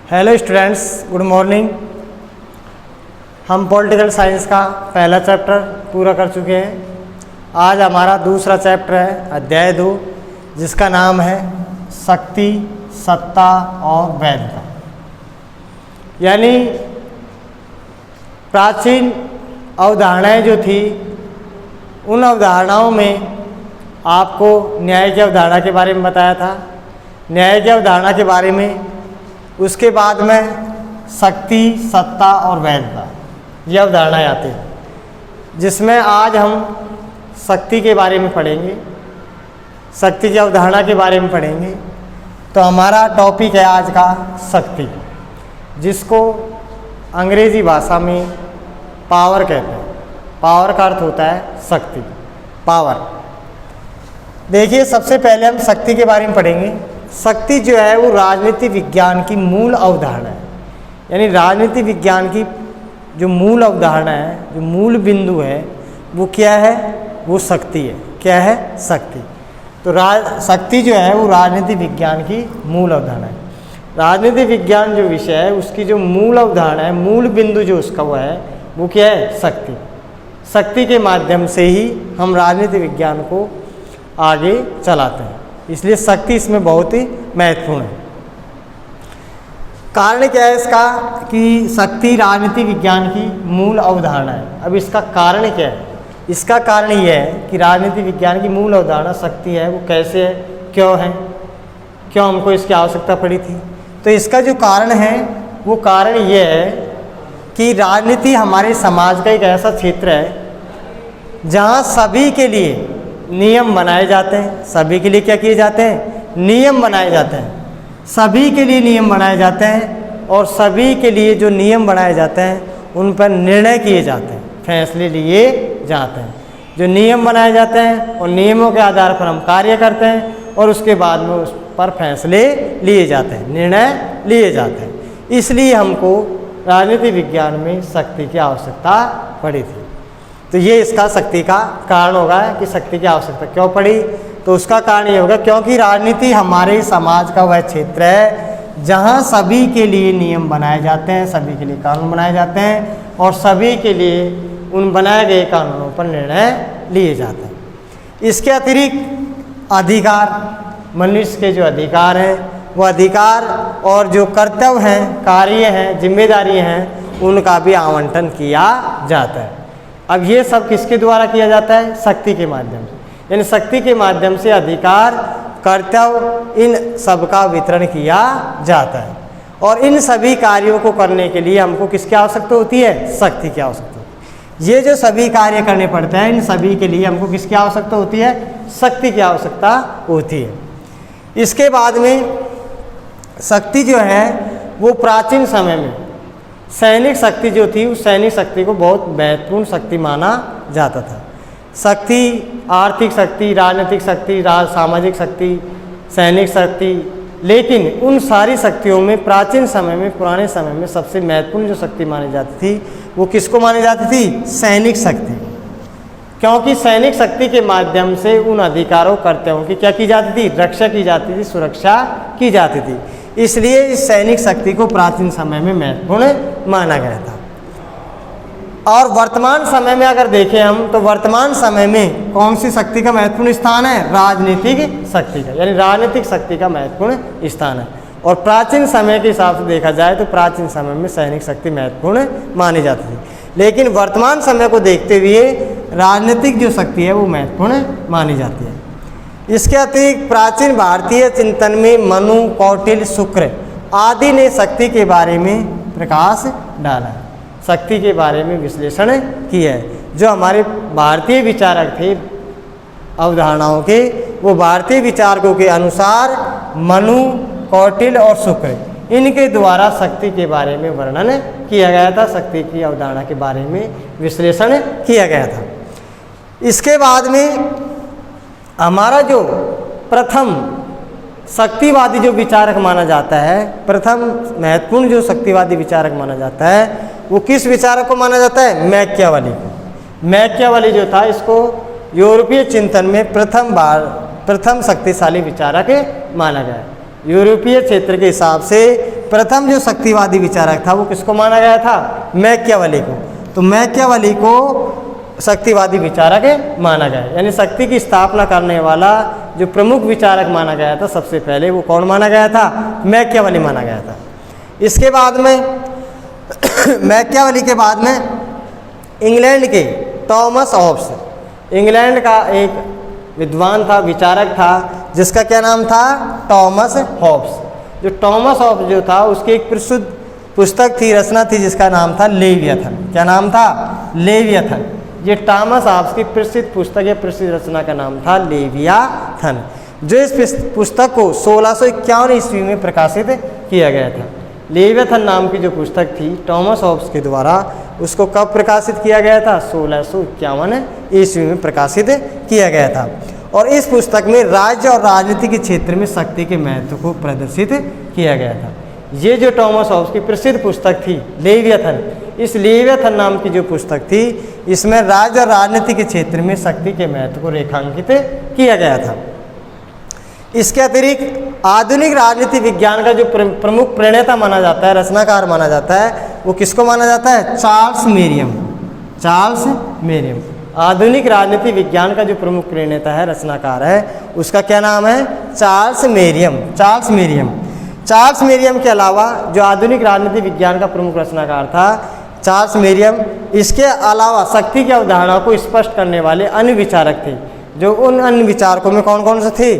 Hello students, good morning. हम political science का पहला चैप्टर पूरा कर चुके हैं। आज हमारा दूसरा चैप्टर है अध्याय 2, जिसका नाम है शक्ति, सत्ता और वैधता। यानी प्राचीन अवधारणाएं जो थी, उन अवधारणाओं में आपको न्याय की अवधारणा के बारे में बताया था। न्याय की अवधारणा के बारे में, उसके बाद में शक्ति, सत्ता और वैधता, ये अवधारणाएं आती हैं, जिसमें आज हम शक्ति के बारे में पढ़ेंगे, शक्ति की अवधारणा के बारे में पढ़ेंगे। तो हमारा टॉपिक है आज का शक्ति, जिसको अंग्रेजी भाषा में पावर कहते हैं। पावर का अर्थ होता है शक्ति, पावर। देखिए, सबसे पहले हम शक्ति के बारे में पढ़ेंगे। शक्ति जो है वो राजनीति विज्ञान की मूल अवधारणा है। यानी राजनीति विज्ञान की जो मूल अवधारणा है, जो मूल बिंदु है, वो क्या है? वो शक्ति है। क्या है? शक्ति। तो शक्ति जो है वो राजनीति विज्ञान की मूल अवधारणा है। राजनीति विज्ञान जो विषय है, उसकी जो मूल अवधारणा है, मूल बिंदु जो उसका वो है, वो क्या है? शक्ति। शक्ति के माध्यम से ही हम राजनीति विज्ञान को आगे चलाते हैं, इसलिए शक्ति इसमें बहुत ही महत्वपूर्ण है। कारण क्या है इसका कि शक्ति राजनीति विज्ञान की मूल अवधारणा है। अब इसका कारण क्या है? इसका कारण यह है कि राजनीति विज्ञान की मूल अवधारणा शक्ति है, वो कैसे है, क्यों है, क्यों हमको इसकी आवश्यकता पड़ी थी। तो इसका जो कारण है, वो कारण यह है कि राजनीति हमारे समाज का एक ऐसा क्षेत्र है जहाँ सभी के लिए नियम बनाए जाते हैं। सभी के लिए क्या किए जाते हैं? नियम बनाए जाते हैं। सभी के लिए नियम बनाए जाते हैं, और सभी के लिए जो नियम बनाए जाते हैं, उन पर निर्णय किए जाते हैं, फैसले लिए जाते हैं। जो नियम बनाए जाते हैं, और नियमों के आधार पर हम कार्य करते हैं, और उसके बाद में उस पर फैसले लिए जाते हैं, निर्णय लिए जाते हैं। इसलिए हमको राजनीति विज्ञान में शक्ति की आवश्यकता पड़ी थी। तो ये इसका शक्ति का कारण होगा कि शक्ति की आवश्यकता क्यों पड़ी। तो उसका कारण ये होगा क्योंकि राजनीति हमारे समाज का वह क्षेत्र है जहाँ सभी के लिए नियम बनाए जाते हैं, सभी के लिए कानून बनाए जाते हैं, और सभी के लिए उन बनाए गए कानूनों पर निर्णय लिए जाते हैं। इसके अतिरिक्त अधिकार, मनुष्य के जो अधिकार हैं, वो अधिकार और जो कर्तव्य हैं, कार्य हैं, जिम्मेदारी हैं, उनका भी आवंटन किया जाता है। अब ये सब किसके द्वारा किया जाता है? शक्ति के माध्यम से। यानी शक्ति के माध्यम से अधिकार, कर्तव्य, इन सब का वितरण किया जाता है। और इन सभी कार्यों को करने के लिए हमको किसकी आवश्यकता होती है? शक्ति की आवश्यकता होती है। ये जो सभी कार्य करने पड़ते हैं, इन सभी के लिए हमको किसकी आवश्यकता होती है? शक्ति की आवश्यकता होती है। इसके बाद में शक्ति जो है वो प्राचीन समय में सैनिक शक्ति जो थी, उस सैनिक शक्ति को बहुत महत्वपूर्ण शक्ति माना जाता था। शक्ति, आर्थिक शक्ति, राजनीतिक शक्ति, सामाजिक शक्ति, सैनिक शक्ति, लेकिन उन सारी शक्तियों में प्राचीन समय में, पुराने समय में सबसे महत्वपूर्ण जो शक्ति मानी जाती थी, वो किसको मानी जाती थी? सैनिक शक्ति। क्योंकि सैनिक शक्ति के माध्यम से उन अधिकारों, कर्तव्यों की क्या की जाती थी? रक्षा की जाती थी, सुरक्षा की जाती थी। इसलिए इस सैनिक शक्ति को प्राचीन समय में महत्वपूर्ण माना गया था। और वर्तमान समय में अगर देखें हम, तो वर्तमान समय में कौन सी शक्ति का महत्वपूर्ण स्थान है? राजनीतिक शक्ति का। यानी राजनीतिक शक्ति का महत्वपूर्ण स्थान है। और प्राचीन समय के हिसाब से देखा जाए तो प्राचीन समय में सैनिक शक्ति महत्वपूर्ण मानी जाती थी, लेकिन वर्तमान समय को देखते हुए राजनीतिक जो शक्ति है वो महत्वपूर्ण मानी जाती है। इसके अतिरिक्त प्राचीन भारतीय चिंतन में मनु, कौटिल्य, शुक्र आदि ने शक्ति के बारे में प्रकाश डाला है, शक्ति के बारे में विश्लेषण किया है। जो हमारे भारतीय विचारक थे अवधारणाओं के, वो भारतीय विचारकों के अनुसार मनु, कौटिल्य और शुक्र, इनके द्वारा शक्ति के बारे में वर्णन किया गया था, शक्ति की अवधारणा के बारे में विश्लेषण किया गया था। इसके बाद में हमारा जो प्रथम शक्तिवादी जो विचारक माना जाता है, प्रथम महत्वपूर्ण जो शक्तिवादी विचारक माना जाता है, वो किस विचारक को माना जाता है? मैकियावेली को। मैकियावेली जो था, इसको यूरोपीय चिंतन में प्रथम शक्तिशाली विचारक माना गया। यूरोपीय क्षेत्र के हिसाब से प्रथम जो शक्तिवादी विचारक था वो किसको माना गया था? मैकियावेली को। तो मैकियावेली को शक्तिवादी विचारक माना गया, यानी शक्ति की स्थापना करने वाला जो प्रमुख विचारक माना गया था सबसे पहले, वो कौन माना गया था? मैकियावेली माना गया था। इसके बाद में मैकियावेली के बाद में इंग्लैंड के थॉमस हॉब्स, इंग्लैंड का एक विद्वान था, विचारक था, जिसका क्या नाम था? Thomas Hobbes. जो टॉमस हॉब्स जो था उसकी एक प्रसिद्ध पुस्तक थी, रचना थी, जिसका नाम था लेवियाथन। क्या नाम था? लेवियाथन। ये टॉमस हॉब्स की प्रसिद्ध पुस्तक या प्रसिद्ध रचना का नाम था लेवियाथन, जो इस पुस्तक को 1651 ईस्वी में प्रकाशित किया गया था। लेवियाथन नाम की जो पुस्तक थी टॉमस हॉब्स के द्वारा, उसको कब प्रकाशित किया गया था? 1651 ईस्वी में प्रकाशित किया गया था। और इस पुस्तक में राज्य और राजनीति के क्षेत्र में शक्ति के महत्व को प्रदर्शित किया गया था। ये जो टॉमस हॉब्स की प्रसिद्ध पुस्तक थी लेवियाथन, इस लेवियाथन नाम की जो पुस्तक थी, इसमें राज्य और राजनीति के क्षेत्र में शक्ति के महत्व को रेखांकित किया गया था। इसके अतिरिक्त आधुनिक राजनीति विज्ञान का जो प्रमुख प्रणेता माना जाता है, रचनाकार माना जाता है, वो किसको माना जाता है? चार्ल्स मेरियम। चार्ल्स मेरियम आधुनिक राजनीति विज्ञान का जो प्रमुख प्रणेता है, रचनाकार है, उसका क्या नाम है? चार्ल्स मेरियम। चार्ल्स मेरियम। चार्ल्स मेरियम के अलावा जो आधुनिक राजनीति विज्ञान का प्रमुख रचनाकार था चार्ल्स मेरियम, इसके अलावा शक्ति की अवधारणा को स्पष्ट करने वाले अन्य विचारक थे। जो उन अन्य विचारकों में कौन कौन से थे?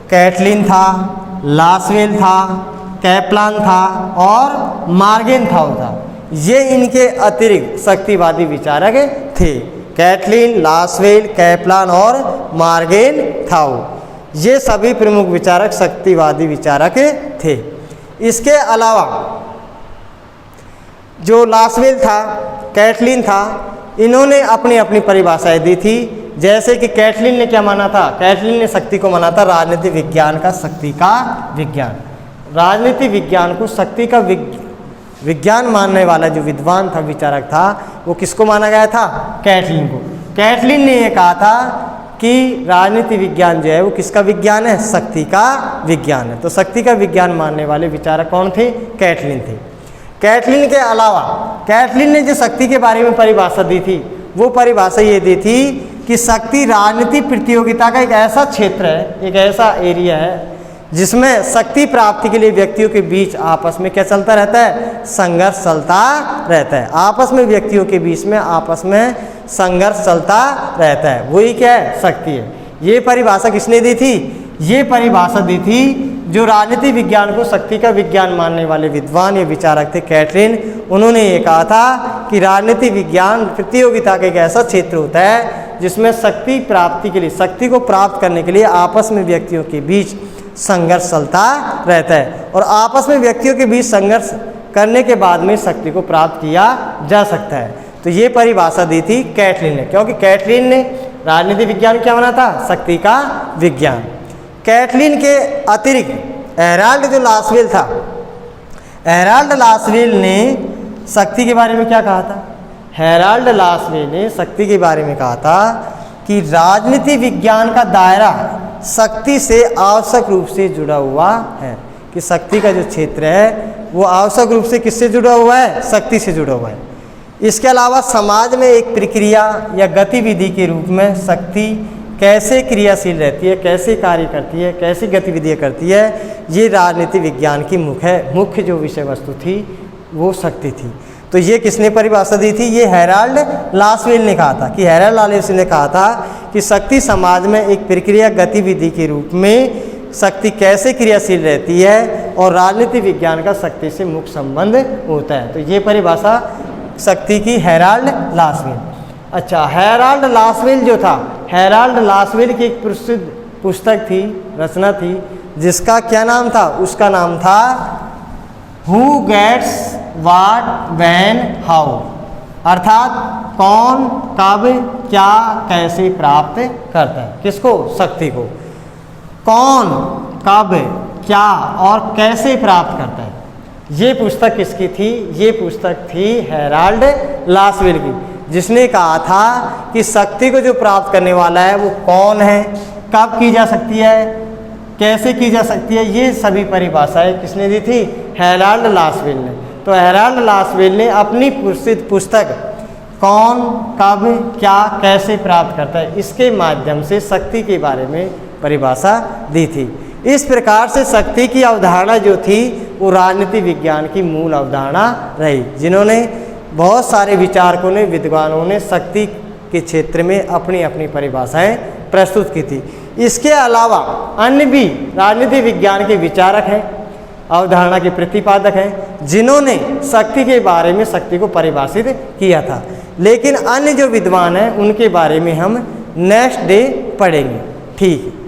कैटलिन था, लासवेल था, कैप्लान था और मार्गेनथाउ था। ये इनके अतिरिक्त शक्तिवादी विचारक थे। कैटलिन, लासवेल, कैप्लान और मार्गेनथाउ, ये सभी प्रमुख विचारक शक्तिवादी विचारक थे। इसके अलावा जो लासवेल था, कैटलिन था, इन्होंने अपनी अपनी परिभाषाएं दी थी। जैसे कि कैटलिन ने क्या माना था? कैटलिन ने शक्ति को माना था राजनीति विज्ञान का शक्ति का विज्ञान। राजनीति विज्ञान को शक्ति का विज्ञान मानने वाला जो विद्वान था, विचारक था, वो किसको माना गया था? कैटलिन को। कैटलिन ने ये कहा था कि राजनीति विज्ञान जो है वो किसका विज्ञान है? शक्ति का विज्ञान है। तो शक्ति का विज्ञान मानने वाले विचारक कौन थे? कैटलिन थे। कैटलिन के अलावा कैटलिन ने जो शक्ति के बारे में परिभाषा दी थी, वो परिभाषा ये दी थी कि शक्ति राजनीति प्रतियोगिता का एक ऐसा क्षेत्र है, एक ऐसा एरिया है, जिसमें शक्ति प्राप्ति के लिए व्यक्तियों के बीच आपस में क्या चलता रहता है? संघर्ष चलता रहता है। आपस में व्यक्तियों के बीच में आपस में संघर्ष चलता रहता है, वही क्या है? शक्ति है। ये परिभाषा किसने दी थी? ये परिभाषा दी थी जो राजनीति विज्ञान को शक्ति का विज्ञान मानने वाले विद्वान या विचारक थे, कैटलिन। उन्होंने ये कहा था कि राजनीति विज्ञान प्रतियोगिता का एक ऐसा क्षेत्र होता है जिसमें शक्ति प्राप्ति के लिए, शक्ति को प्राप्त करने के लिए आपस में व्यक्तियों के बीच संघर्ष चलता रहता है, और आपस में व्यक्तियों के बीच संघर्ष करने के बाद में शक्ति को प्राप्त किया जा सकता है। तो ये परिभाषा दी थी कैटलिन ने, क्योंकि कैटलिन ने राजनीति विज्ञान क्या माना था? शक्ति का विज्ञान। कैटलिन के अतिरिक्त हेराल्ड जो लासवेल था, हेराल्ड लासवेल ने शक्ति के बारे में क्या कहा था? हेराल्ड लासवेल ने शक्ति के बारे में कहा था कि राजनीति विज्ञान का दायरा शक्ति से आवश्यक रूप से जुड़ा हुआ है, कि शक्ति का जो क्षेत्र है वो आवश्यक रूप से किससे जुड़ा हुआ है? शक्ति से जुड़ा हुआ है। इसके अलावा समाज में एक प्रक्रिया या गतिविधि के रूप में शक्ति कैसे क्रियाशील रहती है, कैसे कार्य करती है, कैसी गतिविधियाँ करती है, ये राजनीति विज्ञान की मुख्य जो विषय वस्तु थी वो शक्ति थी। तो ये किसने परिभाषा दी थी? ये हेराल्ड लासवेल ने कहा था, कि हेराल्ड लासवेल ने कहा था कि शक्ति समाज में एक प्रक्रिया गतिविधि के रूप में शक्ति कैसे क्रियाशील रहती है और राजनीति विज्ञान का शक्ति से मुख्य संबंध होता है। तो ये परिभाषा शक्ति की हेराल्ड लासवेल। अच्छा, हेराल्ड लासवेल जो था, हेराल्ड लासवेल की एक प्रसिद्ध पुस्तक थी, रचना थी, जिसका क्या नाम था? उसका नाम था who gets what when how, अर्थात कौन कब क्या कैसे प्राप्त करता है। किसको? शक्ति को। कौन कब क्या और कैसे प्राप्त करता है, ये पुस्तक किसकी थी? ये पुस्तक थी हेराल्ड लासवेल की, जिसने कहा था कि शक्ति को जो प्राप्त करने वाला है वो कौन है, कब की जा सकती है, कैसे की जा सकती है, ये सभी परिभाषाएं किसने दी थी? हेराल्ड लासवेल ने। तो हेराल्ड लासवेल ने अपनी प्रसिद्ध पुस्तक कौन, कब, क्या, कैसे प्राप्त करता है, इसके माध्यम से शक्ति के बारे में परिभाषा दी थी। इस प्रकार से शक्ति की अवधारणा जो थी वो राजनीति विज्ञान की मूल अवधारणा रही, जिन्होंने बहुत सारे विचारकों ने, विद्वानों ने शक्ति के क्षेत्र में अपनी अपनी परिभाषाएं प्रस्तुत की थी। इसके अलावा अन्य भी राजनीति विज्ञान के विचारक हैं, अवधारणा के प्रतिपादक हैं, जिन्होंने शक्ति के बारे में शक्ति को परिभाषित किया था। लेकिन अन्य जो विद्वान हैं उनके बारे में हम नेक्स्ट डे पढ़ेंगे। ठीक है।